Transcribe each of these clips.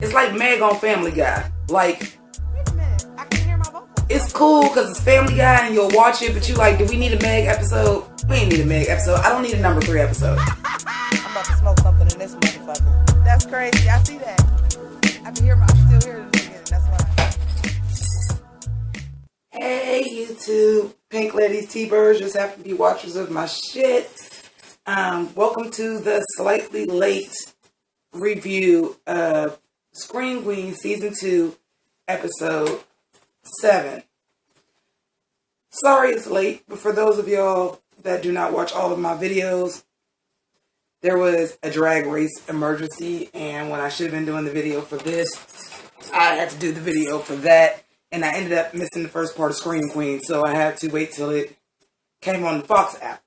It's like Meg on Family Guy. Like, Wait a minute. I can hear my vocals. it's cool because it's Family Guy and you'll watch it, but you like, do we need a Meg episode? We ain't need a Meg episode. I don't need a number 3 episode. I'm about to smoke something in this motherfucker. That's crazy. I see that. I can hear I still hear it again. That's why. Hey, YouTube. Pink Ladies, T-Birds, just happen to be watchers of my shit. Welcome to the slightly late review of Scream Queen Season 2, Episode 7. Sorry it's late, but for those of y'all that do not watch all of my videos, there was a drag race emergency, and when I should have been doing the video for this, I had to do the video for that, and I ended up missing the first part of Scream Queen, so I had to wait till it came on the Fox app.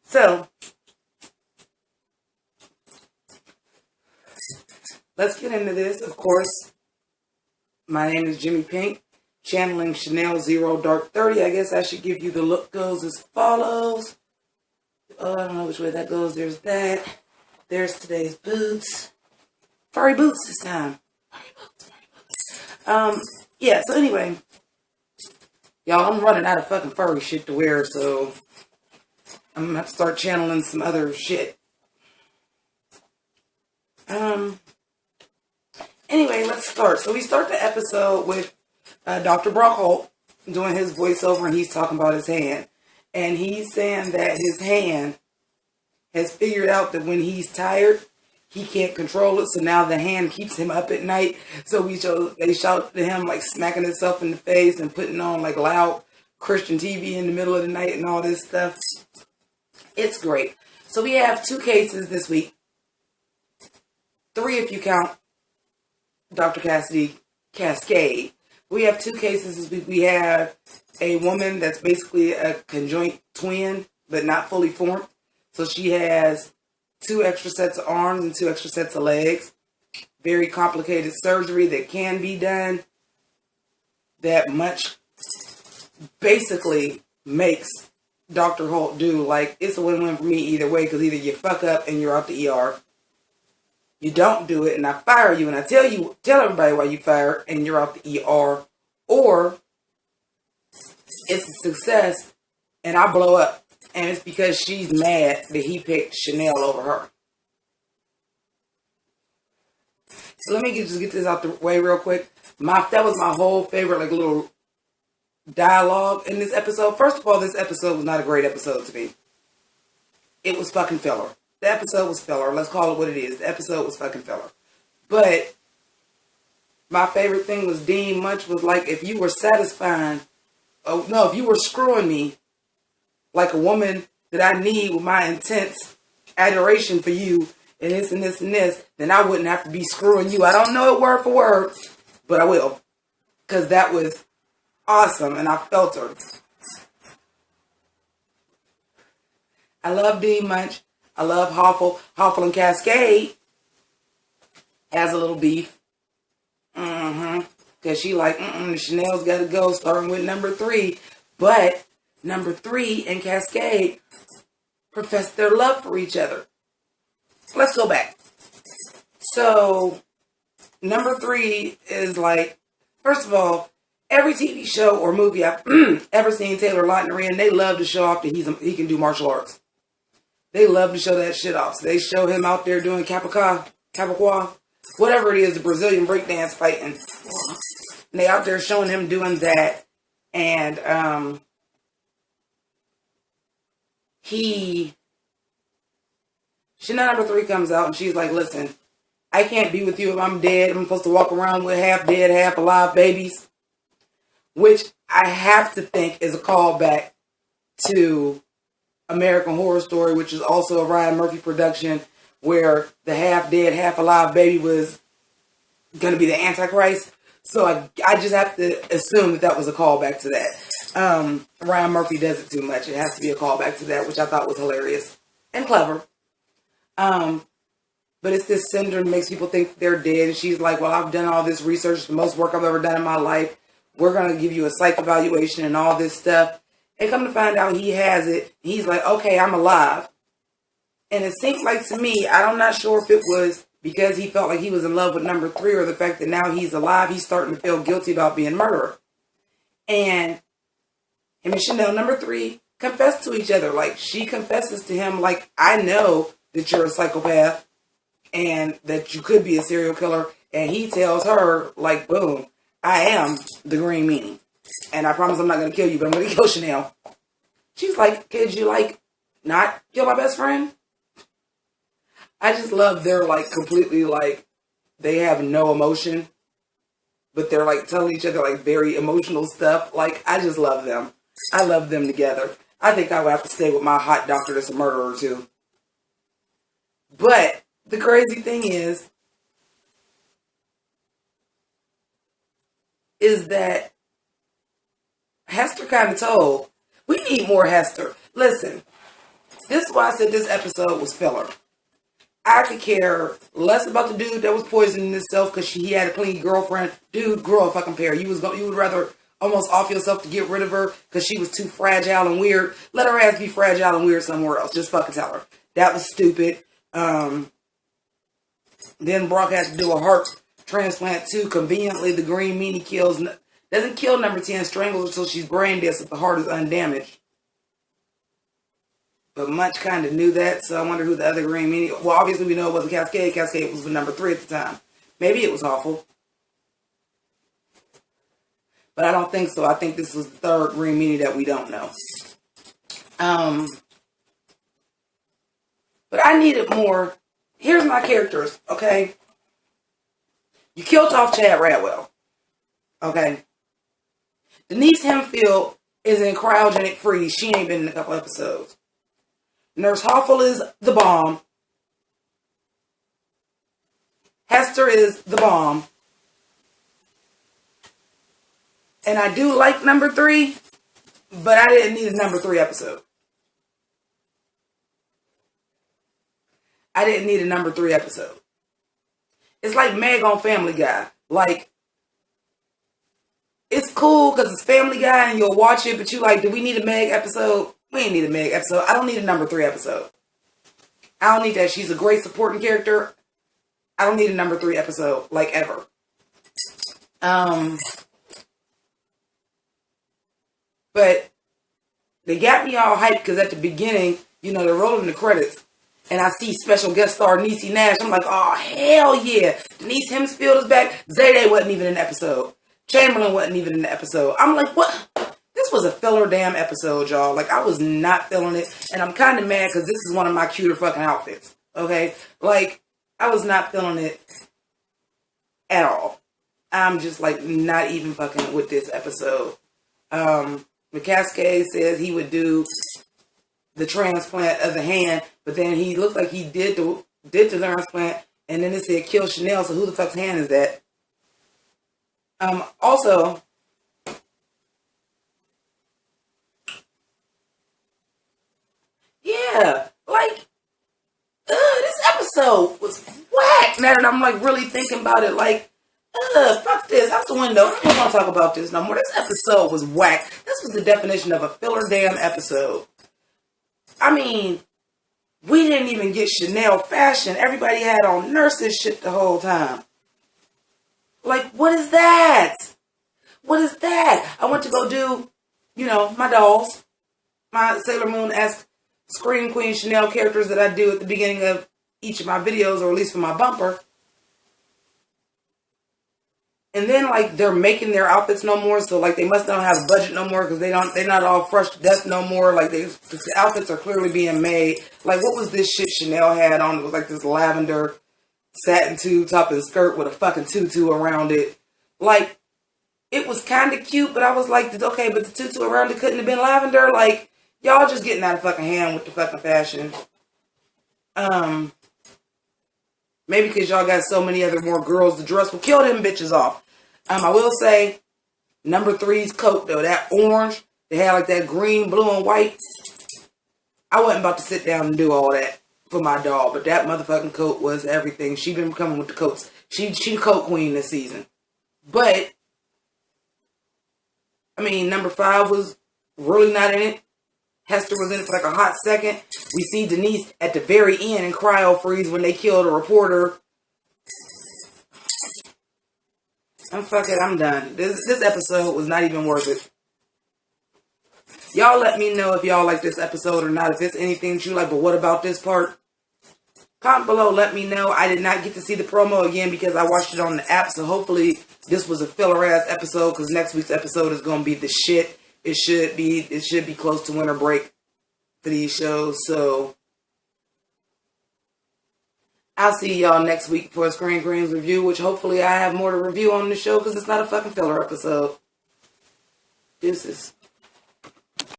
So, let's get into this. Of course, my name is Jimmy Pynk, channeling Chanel Zero Dark 30. I guess I should give you the look goes as follows. Oh, I don't know which way that goes. There's that. There's today's boots. Furry boots this time. Yeah, so anyway. Y'all, I'm running out of fucking furry shit to wear, so I'm gonna have to start channeling some other shit. Anyway, let's start. So we start the episode with Dr. Brock Holt doing his voiceover, and he's talking about his hand. And he's saying that his hand has figured out that when he's tired, he can't control it. So now the hand keeps him up at night. So they shout to him like smacking himself in the face and putting on like loud Christian TV in the middle of the night and all this stuff. It's great. So we have 2 cases this week. 3 if you count Dr. Cascade. We have 2 cases this week. We have a woman that's basically a conjoint twin, but not fully formed. So she has 2 extra sets of arms and 2 extra sets of legs. Very complicated surgery that can be done. That much basically makes Dr. Holt do. Like, it's a win-win for me either way, because either you fuck up and you're out the ER. You don't do it and I fire you and I tell everybody why you fired and you're out the ER, or it's a success and I blow up and it's because she's mad that he picked Chanel over her. So let me just get this out the way real quick. That was my whole favorite like little dialogue in this episode. First of all, this episode was not a great episode to me. It was fucking filler. The episode was filler. Let's call it what it is. The episode was fucking filler. But my favorite thing was Dean Munch was like, if you were satisfying, if you were screwing me like a woman that I need with my intense adoration for you and this and this and this, then I wouldn't have to be screwing you. I don't know it word for word, but I will. Because that was awesome and I felt her. I love Dean Munch. I love Hoffel. Hoffel and Cascade has a little beef. Because she like, Chanel's got to go, starting with number 3. But number 3 and Cascade profess their love for each other. Let's go back. So, number 3 is like, first of all, every TV show or movie I've ever seen Taylor Lautner in, they love to show off that he can do martial arts. They love to show that shit off. So they show him out there doing Capicua, whatever it is, the Brazilian breakdance fighting. And they out there showing him doing that. And Chanel number 3 comes out and she's like, listen, I can't be with you if I'm dead. I'm supposed to walk around with half dead, half alive babies. Which I have to think is a callback to American Horror Story, which is also a Ryan Murphy production, where the half-dead, half-alive baby was going to be the Antichrist. So I just have to assume that was a callback to that. Ryan Murphy does it too much. It has to be a callback to that, which I thought was hilarious and clever. But it's this syndrome that makes people think they're dead. And she's like, well, I've done all this research, the most work I've ever done in my life. We're going to give you a psych evaluation and all this stuff. And come to find out he has it. He's like, okay, I'm alive. And it seems like to me, I'm not sure if it was because he felt like he was in love with number 3, or the fact that now he's alive, he's starting to feel guilty about being murderer. And him and Chanel, number 3, confess to each other. Like, she confesses to him, like, I know that you're a psychopath and that you could be a serial killer. And he tells her, like, boom, I am the Green Meanie. And I promise I'm not going to kill you, but I'm going to kill Chanel. She's like, could you, like, not kill my best friend? I just love they're, like, completely, like, they have no emotion. But they're, like, telling each other, like, very emotional stuff. Like, I just love them. I love them together. I think I would have to stay with my hot doctor that's a murderer, too. But the crazy thing is that Hester kind of told, we need more Hester. Listen, this is why I said this episode was filler. I could care less about the dude that was poisoning himself because he had a clean girlfriend. Dude, grow a fucking pair. You would rather almost off yourself to get rid of her because she was too fragile and weird. Let her ass be fragile and weird somewhere else. Just fucking tell her. That was stupid. Then Brock has to do a heart transplant too. Conveniently, the Green Meanie doesn't kill number 10, strangles her till she's brain dead so the heart is undamaged. But Munch kind of knew that, so I wonder who the other Green Meanie... Well, obviously we know it wasn't Cascade. Cascade was the number 3 at the time. Maybe it was Awful. But I don't think so. I think this was the third Green Meanie that we don't know. But I needed more. Here's my characters, okay? You killed off Chad Radwell, okay? Denise Hempfield is in cryogenic freeze. She ain't been in a couple episodes. Nurse Hoffel is the bomb. Hester is the bomb. And I do like number 3, but I didn't need a number 3 episode. I didn't need a number 3 episode. It's like Meg on Family Guy. Like, it's cool because it's Family Guy and you'll watch it, but you like, do we need a Meg episode? We ain't need a Meg episode. I don't need a number 3 episode. I don't need that. She's a great supporting character. I don't need a number 3 episode, like, ever. But they got me all hyped because at the beginning, you know, they're rolling the credits. And I see special guest star Niecy Nash. I'm like, oh, hell yeah. Denise Hempfield is back. Zayday wasn't even in the episode. Chamberlain wasn't even in the episode. I'm like, what? This was a filler damn episode, y'all. Like, I was not feeling it. And I'm kind of mad because this is one of my cuter fucking outfits. Okay? Like, I was not feeling it at all. I'm just, like, not even fucking with this episode. McCaskey says he would do the transplant of the hand, but then he looked like he did the transplant, and then it said kill Chanel, so who the fuck's hand is that? Also, yeah, like, this episode was whack. Now that I'm, like, really thinking about it, like, fuck this, out the window. I don't want to talk about this no more. This episode was whack. This was the definition of a filler damn episode. I mean, we didn't even get Chanel fashion. Everybody had on nurses shit the whole time. Like, what is that? What is that? I went to go do, you know, my dolls. My Sailor Moon-esque Scream Queen Chanel characters that I do at the beginning of each of my videos, or at least for my bumper. And then, like, they're making their outfits no more, so, like, they must not have a budget no more because they're not all fresh to death no more. Like, the outfits are clearly being made. Like, what was this shit Chanel had on? It was, like, this lavender satin tube top and skirt with a fucking tutu around it. Like, it was kind of cute, but I was like, okay, but the tutu around it couldn't have been lavender. Like, y'all just getting out of fucking hand with the fucking fashion. Maybe because y'all got so many other more girls to dress will kill them bitches off. I will say, number 3's coat, though, that orange, they had like that green, blue, and white. I wasn't about to sit down and do all that for my doll, but that motherfucking coat was everything. She been coming with the coats. She the coat queen this season. But, I mean, number 5 was really not in it. Hester was in it for like a hot second. We see Denise at the very end in cryo freeze when they killed a reporter Fuck it, I'm done. This episode was not even worth it. Y'all let me know if y'all like this episode or not. If it's anything that you like, but what about this part? Comment below, let me know. I did not get to see the promo again because I watched it on the app, so hopefully this was a filler-ass episode because next week's episode is going to be the shit. It should be close to winter break for these shows, so I'll see y'all next week for a Screen Queens review, which hopefully I have more to review on the show because it's not a fucking filler episode. Deuces.